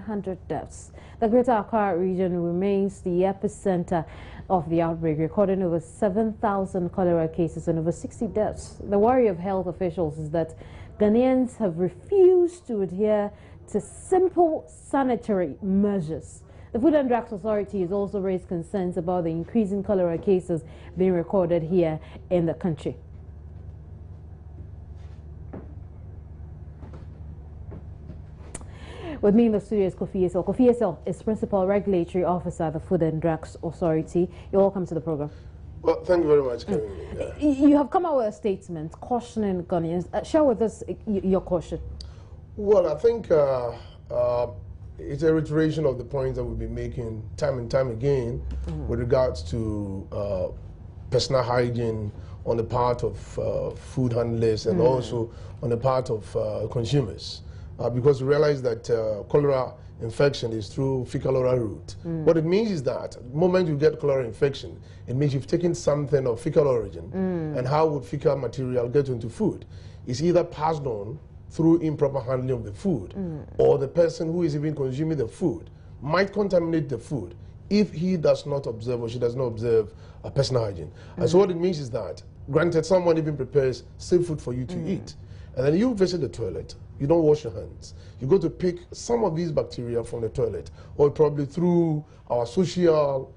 100 deaths. The Greater Accra region remains the epicenter of the outbreak, recording over 7,000 cholera cases and over 60 deaths. The worry of health officials is that Ghanaians have refused to adhere to simple sanitary measures. The Food and Drugs Authority has also raised concerns about the increasing cholera cases being recorded here in the country. With me in the studio is Kofi Esel. Kofi Esel is Principal Regulatory Officer at the Food and Drugs Authority. You're welcome to the program. Well, thank you very much, Kevin. You have come out with a statement cautioning Ghanaians. Share with us your caution. Well, I think it's a reiteration of the points that we've been making time and time again with regards to personal hygiene on the part of food handlers and also on the part of consumers. Because we realize that cholera infection is through fecal-oral route. What it means is that the moment you get cholera infection, it means you've taken something of fecal origin. And how would fecal material get into food? It's either passed on through improper handling of the food, or the person who is even consuming the food might contaminate the food if he does not observe or she does not observe a personal hygiene. And so what it means is that, granted, someone even prepares safe food for you to eat, and then you visit the toilet, you don't wash your hands. You go to pick some of these bacteria from the toilet, or probably through our social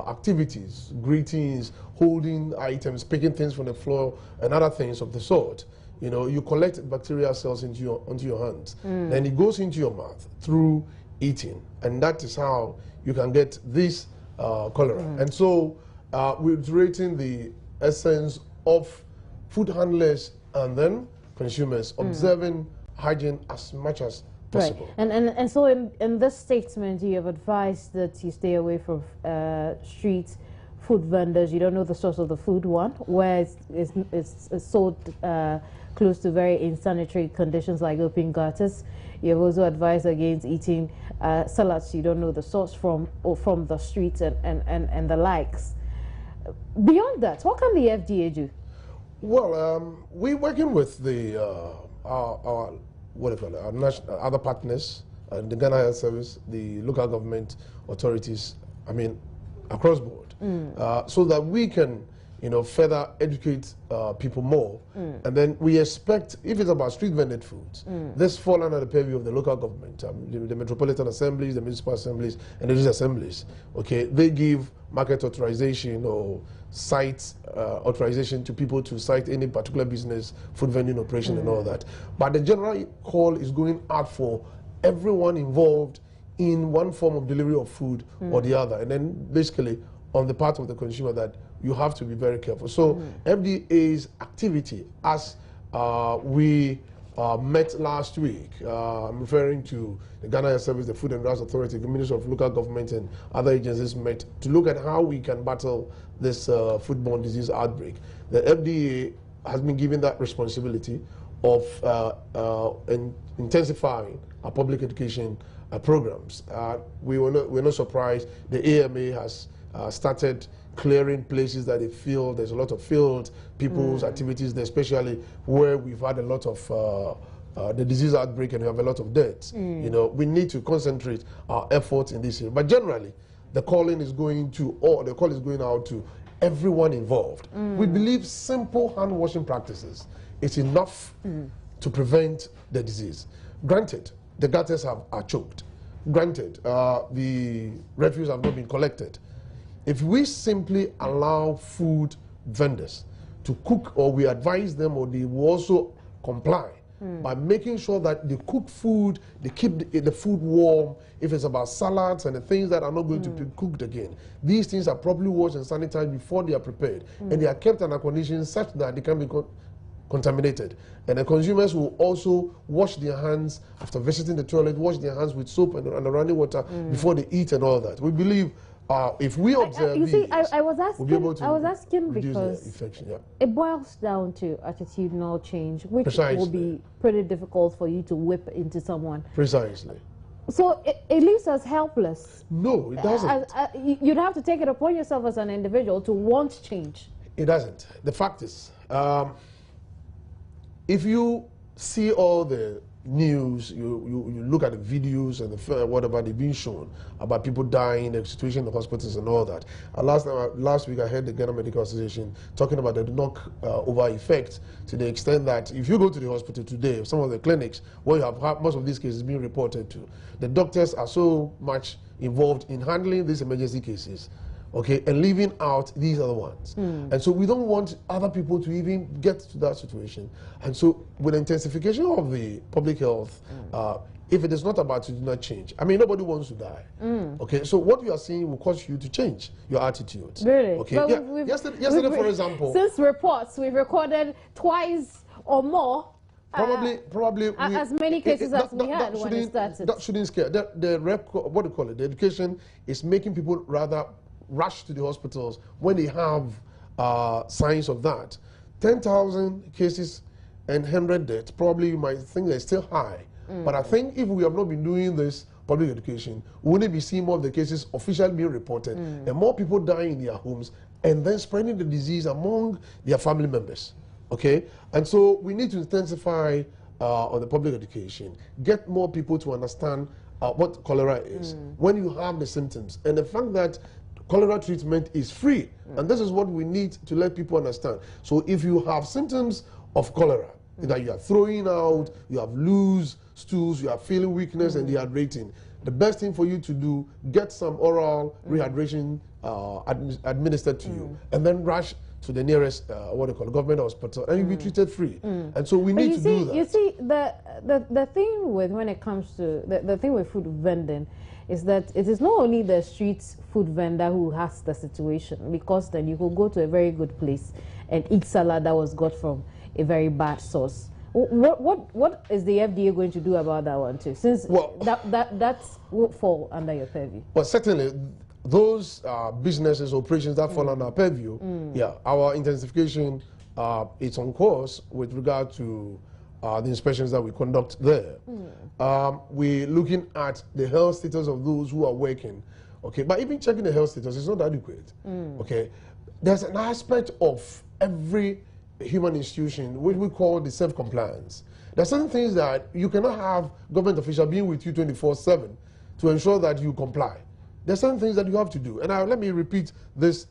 activities, greetings, holding items, picking things from the floor, and other things of the sort. You know, you collect bacterial cells onto your hands. Then it goes into your mouth through eating, and that is how you can get this cholera. And so we're iterating the essence of food handlers and then consumers observing hygiene as much as possible. Right. And so in this statement, you have advised that you stay away from street food vendors. You don't know the source of the food, one, where it's sold close to very insanitary conditions like open gutters. You have also advised against eating salads you don't know the source from, or from the streets and the likes. Beyond that, what can the FDA do? Well, we're working with the our other partners, the Ghana Health Service, the local government authorities, I mean, across board, so that we can, further educate people more. And then we expect, if it's about street vended foods, this fall under the purview of the local government, the metropolitan assemblies, the municipal assemblies, and the district assemblies. Okay, they give market authorization or site authorization to people to cite any particular business, food vending operation and all that. But the general call is going out for everyone involved in one form of delivery of food or the other. And then basically on the part of the consumer that you have to be very careful. So FDA's activity, as we met last week, I'm referring to the Ghana Health Service, the Food and Drugs Authority, the Ministry of Local Government and other agencies met to look at how we can battle this foodborne disease outbreak. The FDA has been given that responsibility of intensifying our public education programs. We're not surprised. The AMA has started clearing places that they feel there's a lot of field people's activities there, especially where we've had a lot of the disease outbreak and we have a lot of deaths. We need to concentrate our efforts in this area. But generally, the calling is going to, or the call is going out to everyone involved. We believe simple hand washing practices is enough to prevent the disease. Granted, the gutters are choked. Granted, the refuse have not been collected. If we simply allow food vendors to cook, or we advise them, or they will also comply by making sure that they cook food, they keep the food warm. If it's about salads and the things that are not going to be cooked again, these things are properly washed and sanitized before they are prepared, and they are kept under conditions such that they can be contaminated. And the consumers will also wash their hands after visiting the toilet, wash their hands with soap and running water before they eat and all that. We believe if we observe I was asking because infection, it boils down to attitudinal change, which Precisely. will be pretty difficult for you to whip into someone. Precisely. So it leaves us helpless. No, it doesn't. You'd have to take it upon yourself as an individual to want change. It doesn't. The fact is, if you see all the news, you look at the videos and the whatever they've been shown about people dying, the situation in the hospitals and all that. Last week I heard the Ghana Medical Association talking about the knock-over effect, to the extent that if you go to the hospital today, some of the clinics where you have most of these cases being reported to, the doctors are so much involved in handling these emergency cases, okay, and leaving out these other ones. And so we don't want other people to even get to that situation. And so with the intensification of the public health, if it is not about attitudinal change, I mean, nobody wants to die. Okay, so what you are seeing will cause you to change your attitude. Really? Okay, yeah. Yesterday, for example. Since reports, we've recorded twice or more. Probably as many cases as we had when it started. That shouldn't scare. The record, what do you call it? The education is making people rather rush to the hospitals when they have signs of that. 10,000 cases and 100 deaths, probably you might think they're still high. But I think if we have not been doing this public education, we wouldn't be seeing more of the cases officially being reported and more people dying in their homes and then spreading the disease among their family members. Okay? And so we need to intensify on the public education, get more people to understand what cholera is when you have the symptoms, and the fact that cholera treatment is free. And this is what we need to let people understand. So if you have symptoms of cholera, that you are throwing out, you have loose stools, you are feeling weakness and dehydrating, the best thing for you to do, get some oral rehydration administered to you, and then rush to the nearest government hospital, and you'll be treated free. And so we need to do that. You see, the thing with, when it comes to the thing with food vending, is that it is not only the street food vendor who has the situation, because then you could go to a very good place and eat salad that was got from a very bad source. What is the FDA going to do about that one too? Since that will fall under your purview. Well, certainly those businesses, operations that fall under our purview, yeah, our intensification it's on course with regard to the inspections that we conduct there. We're looking at the health status of those who are working. Okay, but even checking the health status is not adequate. Okay, there's an aspect of every human institution which we call the self-compliance. There are certain things that you cannot have government officials being with you 24/7 to ensure that you comply. There are certain things that you have to do. And let me repeat this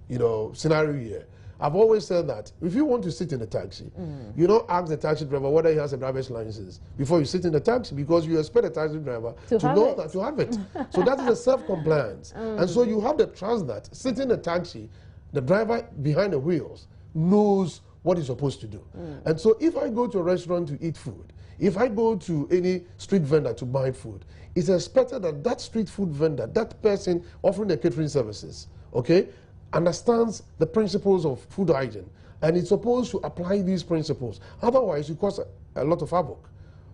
scenario here. I've always said that if you want to sit in a taxi, you don't ask the taxi driver whether he has a driver's license before you sit in the taxi, because you expect the taxi driver to have it. So that is a self-compliance. And so you have the trust that sitting in a taxi, the driver behind the wheels knows what he's supposed to do. And so if I go to a restaurant to eat food, if I go to any street vendor to buy food, it's expected that that street food vendor, that person offering the catering services, okay, understands the principles of food hygiene, and it's supposed to apply these principles. Otherwise, it causes a lot of havoc.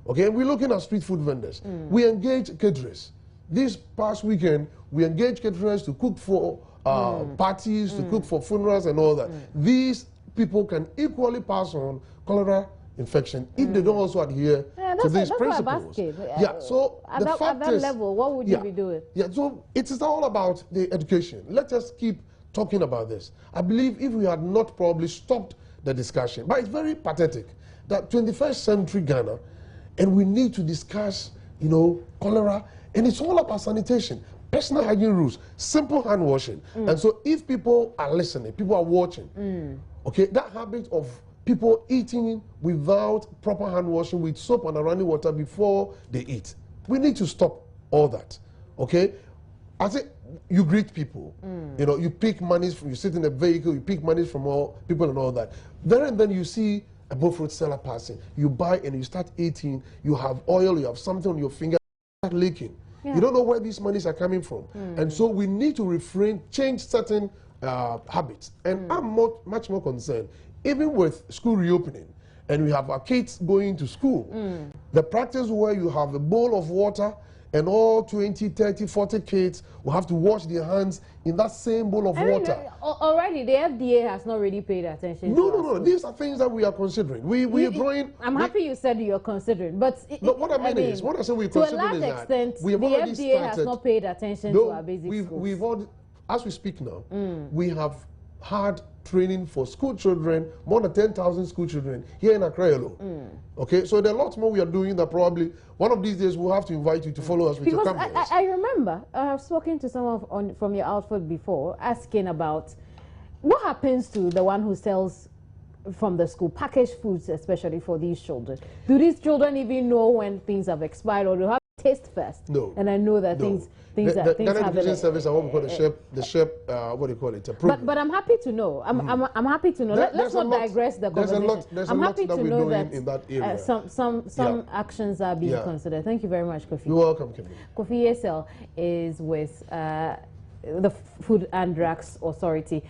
Okay, and we're looking at street food vendors. We engage caterers. This past weekend, we engaged caterers to cook for parties, to cook for funerals and all that. These people can equally pass on cholera infection if they don't also adhere to these principles. Yeah, so at that level, what would you be doing? Yeah, so it is all about the education. Let us keep talking about this. I believe if we had not probably stopped the discussion, but it's very pathetic that 21st century Ghana, and we need to discuss, cholera, and it's all about sanitation, personal hygiene rules, simple hand washing. And so if people are listening, people are watching, okay, that habit of people eating without proper hand washing with soap and running water before they eat, we need to stop all that, okay? I think you greet people, you pick money from, you sit in a vehicle, you pick money from all people and all that. There and then you see a fruit seller passing, you buy and you start eating, you have oil, you have something on your finger, start leaking. Yeah. You don't know where these monies are coming from. And so we need to change certain habits. And I'm much more concerned, even with school reopening, and we have our kids going to school, the practice where you have a bowl of water and all 20, 30, 40 kids will have to wash their hands in that same bowl of water. Already, the FDA has not really paid attention. No. These are things that we are considering. We are drawing. I'm happy you said you're considering, but what I mean is, what I say we're considering is that extent, the FDA has not paid attention to our basic schools. We've already, as we speak now, we have had training for school children, more than 10,000 school children here in Accra alone. Okay, so there are lots more we are doing that probably one of these days we'll have to invite you to follow us with your cameras. I remember I've spoken to someone from your outfit before asking about what happens to the one who sells from the school packaged foods, especially for these children. Do these children even know when things have expired, or do you have to taste first? No. And I know that things the have Nutrition Service are what we call the SHEP, what do you call it? A program. But I'm happy to know. I'm happy to know. Let's not digress the conversation. I'm happy to know that in that area. some actions are being considered. Thank you very much, Kofi. You're welcome, Kimberly. Kofi Yesel is with the Food and Drugs Authority.